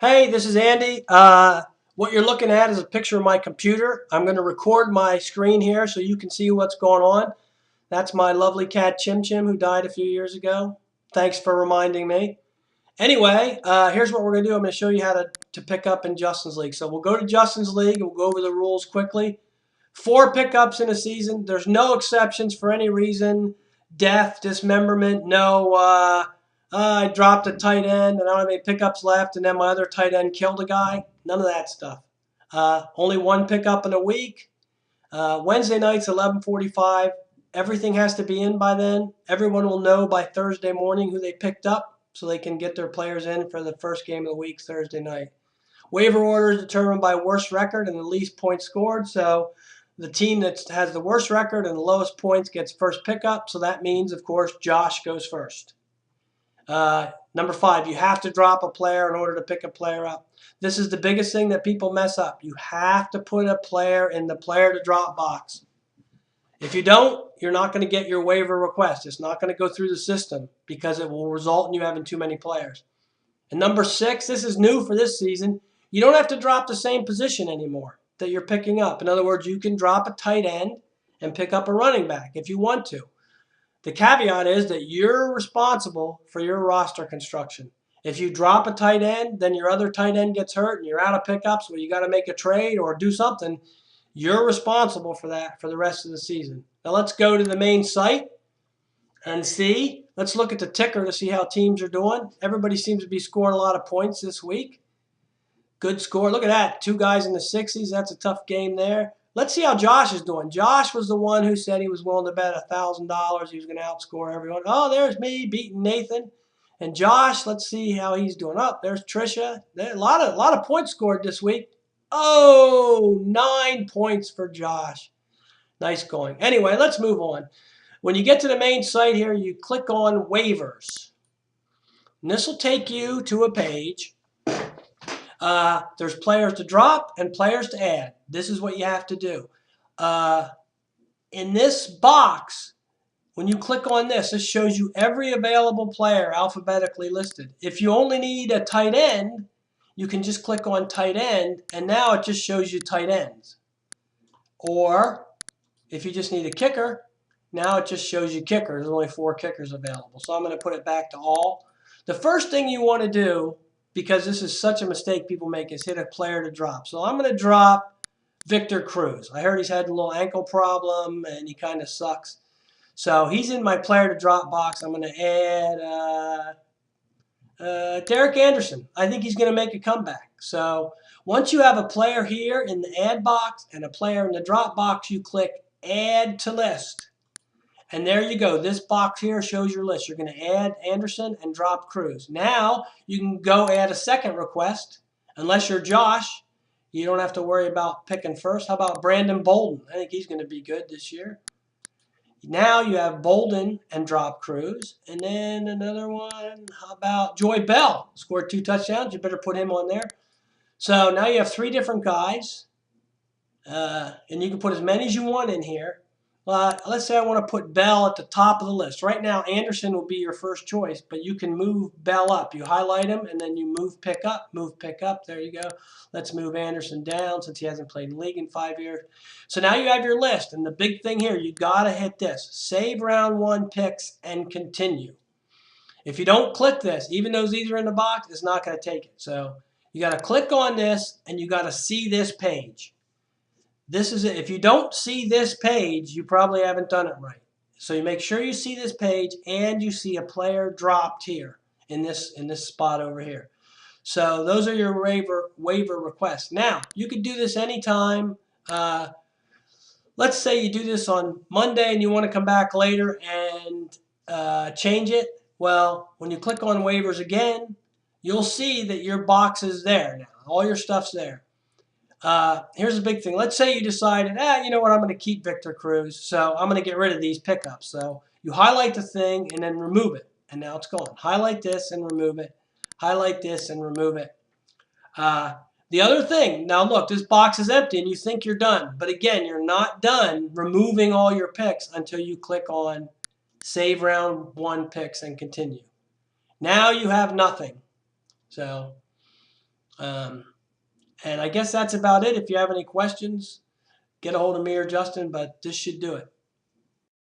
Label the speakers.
Speaker 1: Hey, this is Andy. What you're looking at is a picture of my computer. I'm going to record my screen here so you can see what's going on. That's my lovely cat Chim Chim who died a few years ago. Thanks for reminding me. Anyway, here's what we're going to do. I'm going to show you how to pick up in Justin's League. So we'll go to Justin's League and we'll go over the rules quickly. 4 pickups in a season. There's no exceptions for any reason. Death, dismemberment, no. I dropped a tight end and I don't have any pickups left, and then my other tight end killed a guy. None of that stuff. Only 1 pickup in a week. Wednesday nights, 11:45. Everything has to be in by then. Everyone will know by Thursday morning who they picked up, so they can get their players in for the first game of the week Thursday night. Waiver order is determined by worst record and the least points scored. So the team that has the worst record and the lowest points gets first pickup. So that means, of course, Josh goes first. Number 5, you have to drop a player in order to pick a player up. This is the biggest thing that people mess up. You have to put a player in the player to drop box. If you don't, you're not going to get your waiver request. It's not going to go through the system because it will result in you having too many players. And number 6, this is new for this season. You don't have to drop the same position anymore that you're picking up. In other words, you can drop a tight end and pick up a running back if you want to. The caveat is that you're responsible for your roster construction. If you drop a tight end, then your other tight end gets hurt and you're out of pickups, where you got to make a trade or do something. You're responsible for that for the rest of the season. Now let's go to the main site and see. Let's look at the ticker to see how teams are doing. Everybody seems to be scoring a lot of points this week. Good score. Look at that. 2 guys in the 60s. That's a tough game there. Let's see how Josh is doing. Josh was the one who said he was willing to bet $1,000 he was going to outscore everyone. Oh, there's me beating Nathan. And Josh, let's see how he's doing. Oh, there's Trisha. There, a lot of points scored this week. Oh, 9 points for Josh. Nice going. Anyway, let's move on. When you get to the main site here, you click on waivers. And this will take you to a page. There's players to drop and players to add. This is what you have to do. In this box, when you click on this, this shows you every available player alphabetically listed. If you only need a tight end, you can just click on tight end, and now it just shows you tight ends. Or if you just need a kicker, now it just shows you kickers. There's only 4 kickers available. So I'm going to put it back to all. The first thing you want to do, because this is such a mistake people make, is hit a player to drop. So I'm going to drop Victor Cruz. I heard he's had a little ankle problem and he kind of sucks. So he's in my player to drop box. I'm going to add Derek Anderson. I think he's going to make a comeback. So once you have a player here in the add box and a player in the drop box, you click add to list. And there you go. This box here shows your list. You're going to add Anderson and drop Cruz. Now you can go add a second request. Unless you're Josh, you don't have to worry about picking first. How about Brandon Bolden? I think he's going to be good this year. Now you have Bolden and drop Cruz. And then another one. How about Joy Bell? Scored 2 touchdowns. You better put him on there. So now you have 3 different guys. And you can put as many as you want in here. Let's say I want to put Bell at the top of the list. Right now, Anderson will be your first choice, but you can move Bell up. You highlight him, and then you move pick up. There you go. Let's move Anderson down since he hasn't played in the league in 5 years. So now you have your list, and the big thing here, you got to hit this. Save round 1 picks and continue. If you don't click this, even though these are in the box, it's not going to take it. So you got to click on this, and you got to see this page. This is it. If you don't see this page, you probably haven't done it right. So you make sure you see this page and you see a player dropped here in this spot over here. So those are your waiver requests. Now, you could do this anytime. Let's say you do this on Monday and you want to come back later and change it. Well, when you click on waivers again, you'll see that your box is there now. All your stuff's there. Here's a big thing. Let's say you decided, you know what, I'm going to keep Victor Cruz, so I'm going to get rid of these pickups. So you highlight the thing and then remove it, and now it's gone. Highlight this and remove it. Highlight this and remove it. The other thing, now look, this box is empty and you think you're done. But again, you're not done removing all your picks until you click on Save Round 1 Picks and Continue. Now you have nothing. So Um, and I guess that's about it. If you have any questions, get a hold of me or Justin, but this should do it.